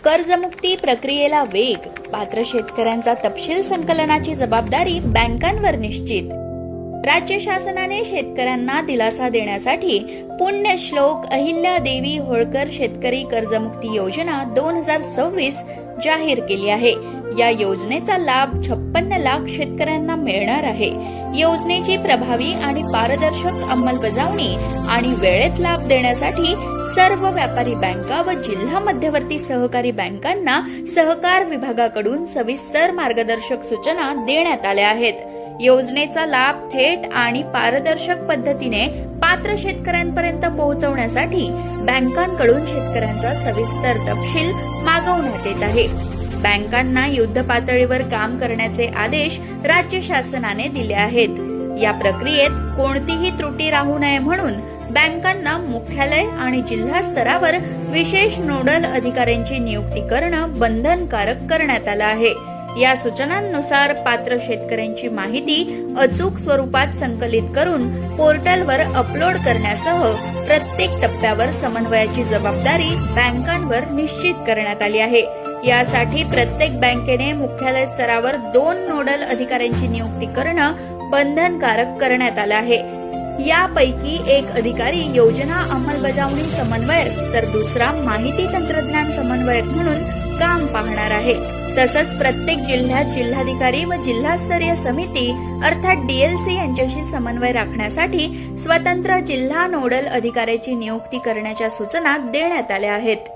कर्जमुक्ती प्रक्रियेला वेग, पात्र शेतकऱ्यांचा तपशील संकलनाची जबाबदारी बँकांवर निश्चित। राज्य शासनाने शेतकऱ्यांना दिलासा देण्यासाठी पुण्यश्लोक अहिल्यादेवी होळकर शेतकरी कर्जमुक्ती योजना 2026 जाहीर केली आहे। या योजनेचा लाभ 56 लाख शेतकऱ्यांना मिळणार आहे। योजनेची प्रभावी आणि पारदर्शक अंमलबजावणी आणि वेळेत लाभ देण्यासाठी सर्व व्यापारी बँका व जिल्हा मध्यवर्ती सहकारी बँकांना सहकार विभागाकडून सविस्तर मार्गदर्शक सूचना देण्यात आल्या आहेत। योजनेचा लाभ थेट आणि पारदर्शक पद्धतीने पात्र शेतकऱ्यांपर्यंत पोहोचवण्यासाठी बँकांकडून शेतकऱ्यांचा सविस्तर तपशील मागवण्यात येत आहे। बँकांना युद्ध पातळीवर काम करण्याचे आदेश राज्य शासनाने दिले आहेत। या प्रक्रियेत कोणतीही त्रुटी राहू नये म्हणून बँकांना मुख्यालय आणि जिल्हा स्तरावर विशेष नोडल अधिकाऱ्यांची नियुक्ती करणं बंधनकारक करण्यात आलं आहे। या सूचनांनुसार पात्र शेतकऱ्यांची माहिती अचूक स्वरूपात संकलित करून पोर्टलवर अपलोड करण्यासह प्रत्येक टप्प्यावर समन्वयाची जबाबदारी बँकांवर निश्चित करण्यात आली आहे। यासाठी प्रत्येक बँकेने मुख्यालय स्तरावर 2 नोडल अधिकाऱ्यांची नियुक्ती करणं बंधनकारक करण्यात आलं आहे। यापैकी एक अधिकारी योजना अंमलबजावणी समन्वयक तर दुसरा माहिती तंत्रज्ञान समन्वयक म्हणून काम पाहणार आहे। तसंच प्रत्येक जिल्ह्यात जिल्हाधिकारी व जिल्हास्तरीय समिती अर्थात डीएलसी यांच्याशी समन्वय राखण्यासाठी स्वतंत्र जिल्हा नोडल अधिकाऱ्याची नियुक्ती करण्याच्या सूचना देण्यात आल्या आहेत।